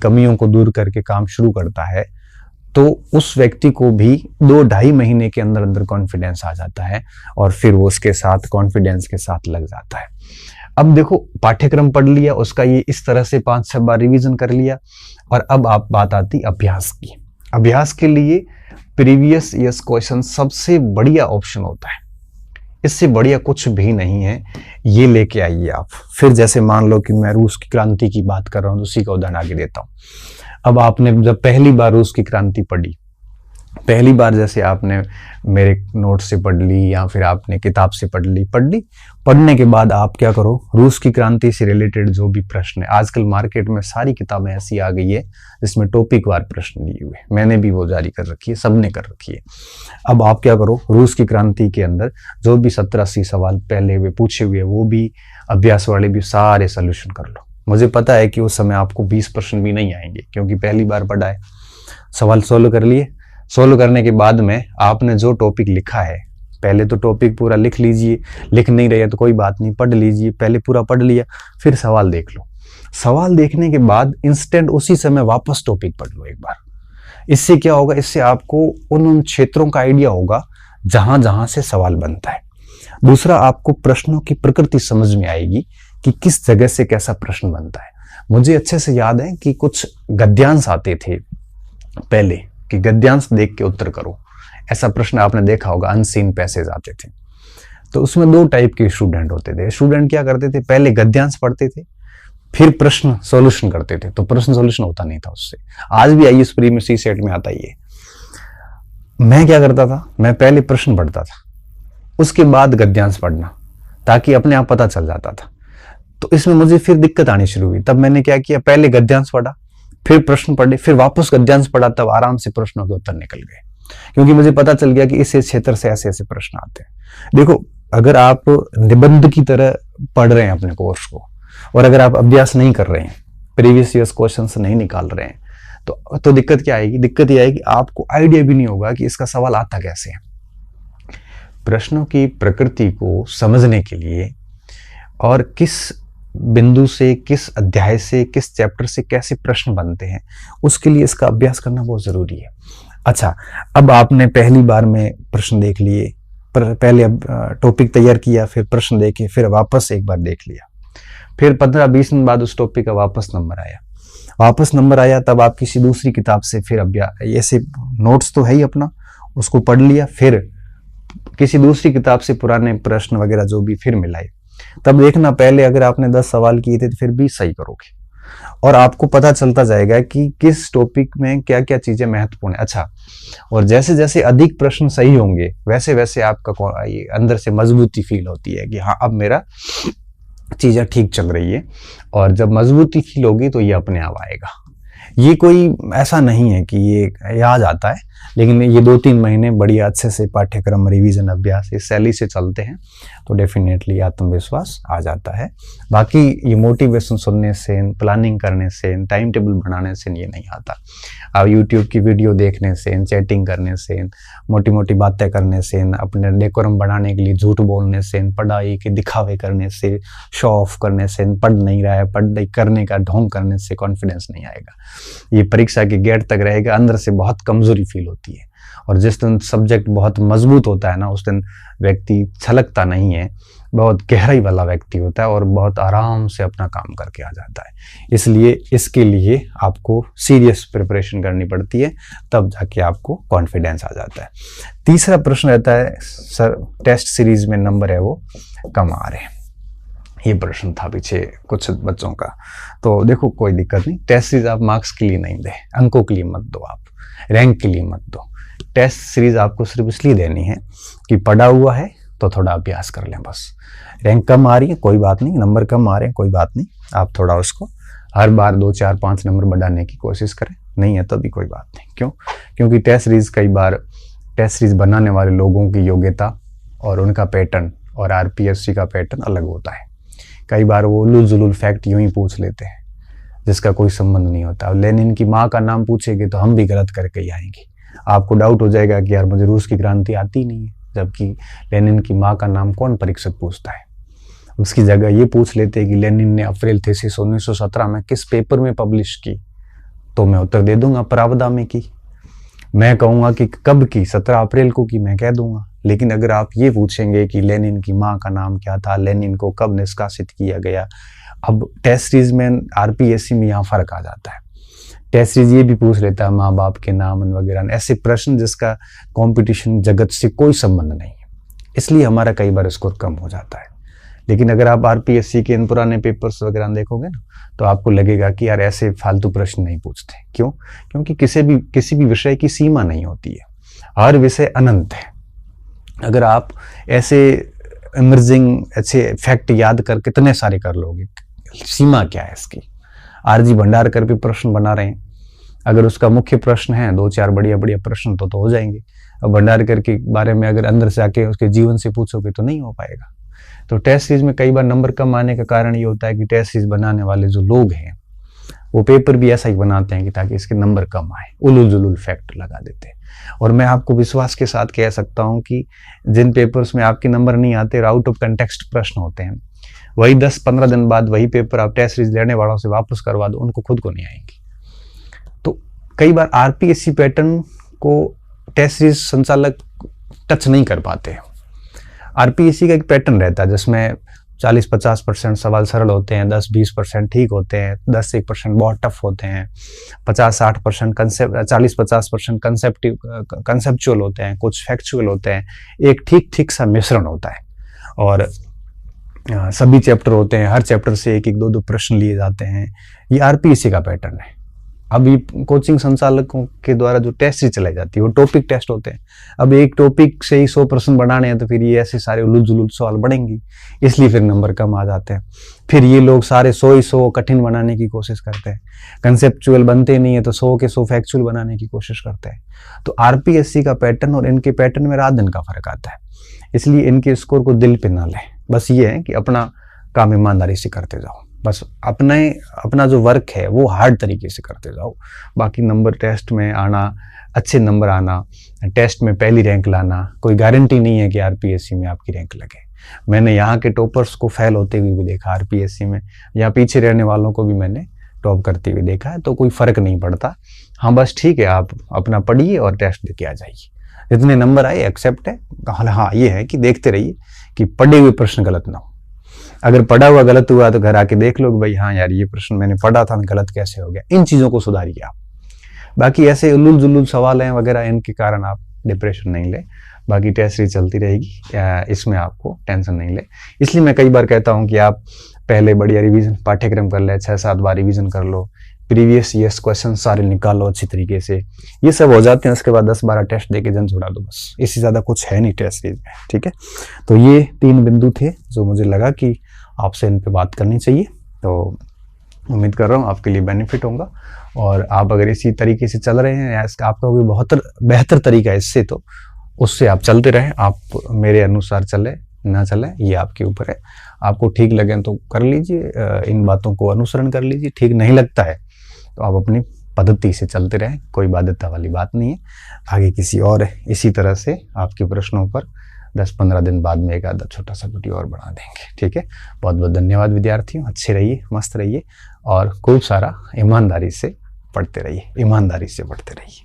कमियों को दूर करके काम शुरू करता है तो उस व्यक्ति को भी 2-2.5 महीने के अंदर अंदर कॉन्फिडेंस आ जाता है और फिर वो उसके साथ कॉन्फिडेंस के साथ लग जाता है। अब देखो, पाठ्यक्रम पढ़ लिया, उसका ये इस तरह से 5-6 बार रिवीजन कर लिया, और अब आप बात आती अभ्यास की। अभ्यास के लिए प्रीवियस ईयर्स क्वेश्चन सबसे बढ़िया ऑप्शन होता है, इससे बढ़िया कुछ भी नहीं है। ये लेके आइए आप। फिर जैसे मान लो कि मैं रूस की क्रांति की बात कर रहा हूँ, उसी का उदाहरण आगे देता हूँ। अब आपने जब पहली बार रूस की क्रांति पढ़ी, पहली बार जैसे आपने मेरे नोट से पढ़ ली या फिर आपने किताब से पढ़ ली, पढ़ने के बाद आप क्या करो, रूस की क्रांति से रिलेटेड जो भी प्रश्न है, आजकल मार्केट में सारी किताबें ऐसी आ गई है जिसमें टॉपिक वार प्रश्न दिए हुए, मैंने भी वो जारी कर रखी है, सबने कर रखी है। अब आप क्या करो, रूस की क्रांति के अंदर जो भी 70-80 सवाल पहले हुए पूछे हुए, वो भी अभ्यास वाले भी सारे सोल्यूशन कर लो। मुझे पता है कि उस समय आपको 20 प्रश्न भी नहीं आएंगे, क्योंकि पहली बार पढ़ा है। सवाल सोल्व कर लिए, सोल्व करने के बाद में आपने जो टॉपिक लिखा है, पहले तो टॉपिक पूरा लिख लीजिए, लिख नहीं रहे तो कोई बात नहीं, पढ़ लीजिए, पहले पूरा पढ़ लिया, फिर सवाल देख लो। सवाल देखने के बाद इंस्टेंट उसी समय वापस टॉपिक पढ़ लो एक बार। इससे क्या होगा, इससे आपको उन क्षेत्रों का आइडिया होगा जहां जहां से सवाल बनता है। दूसरा, आपको प्रश्नों की प्रकृति समझ में आएगी कि किस जगह से कैसा प्रश्न बनता है। मुझे अच्छे से याद है कि कुछ गद्यांश आते थे पहले, कि गद्यांश देख के उत्तर करो, ऐसा प्रश्न आपने देखा होगा, अनसीन पैसेज आते थे। तो उसमें 2 टाइप के स्टूडेंट होते थे। स्टूडेंट क्या करते थे, पहले गद्यांश पढ़ते थे, फिर प्रश्न सॉल्यूशन करते थे। तो प्रश्न सॉल्यूशन होता नहीं था उससे। आज भी आईएएस प्री में सी सेट में आता ही है। मैं क्या करता था, मैं पहले प्रश्न पढ़ता था, उसके बाद गद्यांश पढ़ना, ताकि अपने आप पता चल जाता था। तो इसमें मुझे फिर दिक्कत आनी शुरू हुई। तब मैंने क्या किया, पहले गद्यांश पढ़ा, फिर प्रश्न पढ़े, फिर वापस गद्यांश पढ़ा, तब आराम से प्रश्नों के उत्तर निकल गए, क्योंकि मुझे पता चल गया कि इस क्षेत्र से ऐसे ऐसे प्रश्न आते हैं। देखो, अगर आप निबंध की तरह पढ़ रहे हैं अपने कोर्स को, और अगर आप अभ्यास नहीं कर रहे हैं, प्रीवियस ईयर्स क्वेश्चन नहीं निकाल रहे हैं, तो दिक्कत क्या आएगी, दिक्कत ये आएगी आपको आइडिया भी नहीं होगा कि इसका सवाल आता कैसे है। प्रश्नों की प्रकृति को समझने के लिए और किस बिंदु से, किस अध्याय से, किस चैप्टर से कैसे प्रश्न बनते हैं, उसके लिए इसका अभ्यास करना बहुत जरूरी है। अच्छा, अब आपने पहली बार में प्रश्न देख लिए, पहले अब टॉपिक तैयार किया, फिर प्रश्न देखे, फिर वापस एक बार देख लिया, फिर 15-20 दिन बाद उस टॉपिक का वापस नंबर आया, तब आप किसी दूसरी किताब से फिर अभ्यास, ऐसे नोट्स तो है ही अपना, उसको पढ़ लिया, फिर किसी दूसरी किताब से पुराने प्रश्न वगैरह जो भी फिर मिलाए। तब देखना, पहले अगर आपने 10 सवाल किए थे तो फिर 20 सही करोगे, और आपको पता चलता जाएगा कि किस टॉपिक में क्या क्या चीजें महत्वपूर्ण है। अच्छा, और जैसे जैसे अधिक प्रश्न सही होंगे, वैसे वैसे आपका अंदर से मजबूती फील होती है कि हाँ, अब मेरा चीजें ठीक चल रही है। और जब मजबूती फील होगी तो ये अपने आप आएगा। ये कोई ऐसा नहीं है कि ये आ जाता है, लेकिन ये 2-3 महीने बढ़िया अच्छे से पाठ्यक्रम, रिवीजन, अभ्यास इस शैली से चलते हैं तो डेफिनेटली आत्मविश्वास आ जाता है। बाकी ये मोटिवेशन सुनने से, प्लानिंग करने से, टाइम टेबल बनाने से ये नहीं आता। अब यूट्यूब की वीडियो देखने से, चैटिंग करने से, मोटी मोटी बातें करने से, अपने डेकोरम बढ़ाने के लिए झूठ बोलने से, पढ़ाई के दिखावे करने से, शो ऑफ करने से, पढ़ नहीं रहा है, पढ़ाई करने का ढोंग करने से कॉन्फिडेंस नहीं आएगा। ये परीक्षा के गेट तक रहेगा, अंदर से बहुत कमजोरी फील होती है। और जिस दिन सब्जेक्ट बहुत मजबूत होता है ना, उस दिन व्यक्ति छलकता नहीं है, बहुत गहराई वाला व्यक्ति होता है और बहुत आराम से अपना काम करके आ जाता है। इसलिए इसके लिए आपको सीरियस प्रिपरेशन करनी पड़ती है, तब जाके आपको कॉन्फिडेंस आ जाता है। तीसरा प्रश्न रहता है, सर टेस्ट सीरीज में नंबर है वो कम आ रहे हैं। ये प्रश्न था पीछे कुछ बच्चों का। तो देखो, कोई दिक्कत नहीं, टेस्ट सीरीज आप मार्क्स के लिए नहीं दे, अंकों के लिए मत दो, आप रैंक के लिए मत दो। टेस्ट सीरीज आपको सिर्फ इसलिए देनी है कि पढ़ा हुआ है तो थोड़ा अभ्यास कर लें बस। रैंक कम आ रही है कोई बात नहीं, नंबर कम आ रहे हैं कोई बात नहीं, आप थोड़ा उसको हर बार 2, 4, 5 नंबर बढ़ाने की कोशिश करें, नहीं है तो भी कोई बात नहीं। क्यों? क्योंकि टेस्ट सीरीज कई बार टेस्ट सीरीज बनाने वाले लोगों की योग्यता और उनका पैटर्न और आरपीएससी का पैटर्न अलग होता है। कई बार वो उलूल जुलूल फैक्ट यूं ही पूछ लेते हैं जिसका कोई संबंध नहीं होता। अब लेनिन की माँ का नाम पूछेंगे तो हम भी गलत करके ही आएंगे। आपको डाउट हो जाएगा कि यार मुझे रूस की क्रांति आती नहीं है, जबकि लेनिन की माँ का नाम कौन परीक्षक पूछता है। उसकी जगह ये पूछ लेते हैं कि लेनिन ने अप्रैल थीसिस 1917 में किस पेपर में पब्लिश की, तो मैं उत्तर दे दूंगा प्रावधा में की। मैं कहूंगा कि कब की, 17 अप्रैल को की, मैं कह दूंगा। लेकिन अगर आप ये पूछेंगे कि लेनिन की माँ का नाम क्या था, लेनिन को कब निष्कासित किया गया, अब टेस्ट सीरीज में आरपीएससी में यहाँ फर्क आ जाता है। टेस्ट सीरीज ये भी पूछ लेता है माँ बाप के नाम वगैरह, ऐसे प्रश्न जिसका कंपटीशन जगत से कोई संबंध नहीं है, इसलिए हमारा कई बार स्कोर कम हो जाता है। लेकिन अगर आप आरपीएससी के इन पुराने पेपर्स वगैरह देखोगे ना, तो आपको लगेगा कि यार ऐसे फालतू प्रश्न नहीं पूछते। क्यों? क्योंकि किसी भी विषय की सीमा नहीं होती है, हर विषय अनंत है। अगर आप ऐसे इमर्जिंग अच्छे फैक्ट याद कर कितने सारे कर लोगे, सीमा क्या है इसकी? आरजी भंडारकर भी प्रश्न बना रहे हैं, अगर उसका मुख्य प्रश्न है 2-4 बढ़िया बढ़िया प्रश्न तो हो जाएंगे। अब भंडारकर के बारे में अगर अंदर से आके उसके जीवन से पूछोगे तो नहीं हो पाएगा। तो टेस्ट सीरीज में कई बार नंबर कम आने का कारण ये होता है कि टेस्ट सीरीज बनाने वाले जो लोग हैं वो पेपर भी ऐसा ही बनाते हैं कि ताकि इसके नंबर कम आए, उलूल जुलूल फैक्ट लगा देते हैं। और मैं आपको विश्वास के साथ कह सकता हूं कि जिन पेपर्स में आपके नंबर नहीं आते और आउट ऑफ कंटेक्स्ट प्रश्न होते हैं, वही 10-15 दिन बाद वही पेपर आप टेस्ट सीरीज लेने वालों से वापस करवा दो, उनको खुद को नहीं आएंगी। तो कई बार आरपीएससी पैटर्न को टेस्ट सीरीज संचालक टच नहीं कर पाते हैं। आरपीएससी का एक पैटर्न रहता है जिसमें 40-50% सवाल सरल होते हैं, 10-20% ठीक होते हैं, 10-1% बहुत टफ होते हैं, 50-60% कंसेप्ट, 40-50% कंसेप्चुअल होते हैं, कुछ फैक्चुअल होते हैं, एक ठीक सा मिश्रण होता है। और सभी चैप्टर होते हैं, हर चैप्टर से 1-1, 2-2 प्रश्न लिए जाते हैं। ये आरपीएससी का पैटर्न है। अभी कोचिंग संचालकों के द्वारा जो टेस्ट चलाई जाती है वो टॉपिक टेस्ट होते हैं। अब एक टॉपिक से ही 100 प्रश्न बनाने हैं तो फिर ये ऐसे सारे उलझ जुलूल सवाल बढ़ेंगी, इसलिए फिर नंबर कम आ जाते हैं। फिर ये लोग सारे 100 कठिन बनाने की कोशिश करते हैं, कंसेप्चुअल बनते नहीं है तो 100 के 100 फैक्चुअल बनाने की कोशिश करते हैं। तो आरपीएससी का पैटर्न और इनके पैटर्न में रात दिन का फर्क आता है, इसलिए इनके स्कोर को दिल पे ना लें। बस ये है कि अपना काम ईमानदारी से करते जाओ, बस अपना जो वर्क है वो हार्ड तरीके से करते जाओ। बाकी नंबर टेस्ट में आना, अच्छे नंबर आना, टेस्ट में पहली रैंक लाना, कोई गारंटी नहीं है कि आरपीएससी में आपकी रैंक लगे। मैंने यहाँ के टॉपर्स को फेल होते हुए भी देखा आरपीएससी में, या पीछे रहने वालों को भी मैंने टॉप करते हुए देखा है, तो कोई फर्क नहीं पड़ता। हाँ बस ठीक है, आप अपना पढ़िए और टेस्ट देके आ जाइए, जितने नंबर आए एक्सेप्ट है। हाँ ये है कि देखते रहिए कि पढ़े हुए प्रश्न गलत ना हो। अगर पढ़ा हुआ गलत हुआ तो घर आके देख लो कि भाई हाँ यार ये प्रश्न मैंने पढ़ा था, गलत कैसे हो गया। इन चीजों को सुधारिए आप। बाकी ऐसे उलूल जुलूल सवाल हैं वगैरह, इनके कारण आप डिप्रेशन नहीं ले। बाकी टेस्ट सीरीज चलती रहेगी, इसमें आपको टेंशन नहीं ले। इसलिए मैं कई बार कहता हूँ कि आप पहले बढ़िया रिवीजन पाठ्यक्रम कर ले, 6-7 बार रिवीजन कर लो, प्रीवियस ईयर्स क्वेश्चन सारे निकालो अच्छी तरीके से। ये सब हो जाते हैं, उसके बाद 10-12 टेस्ट देके जन छुड़ा दो, बस। इससे ज़्यादा कुछ है नहीं टेस्ट सीरीज में, ठीक है। तो ये 3 बिंदु थे जो मुझे लगा कि आपसे इन पे बात करनी चाहिए। तो उम्मीद कर रहा हूँ आपके लिए बेनिफिट होगा, और आप अगर इसी तरीके से चल रहे हैं या आपका कोई बहुत बेहतर तरीका है इससे, तो उससे आप चलते रहें। आप मेरे अनुसार चले ना चले ये आपके ऊपर है। आपको ठीक लगे तो कर लीजिए, इन बातों को अनुसरण कर लीजिए। ठीक नहीं लगता है तो आप अपनी पद्धति से चलते रहें, कोई बाध्यता वाली बात नहीं है। आगे किसी और इसी तरह से आपके प्रश्नों पर 10-15 दिन बाद में एक आधा छोटा सा वीडियो और बना देंगे, ठीक है। बहुत बहुत धन्यवाद विद्यार्थियों, अच्छे रहिए, मस्त रहिए और खूब सारा ईमानदारी से पढ़ते रहिए, ईमानदारी से पढ़ते रहिए।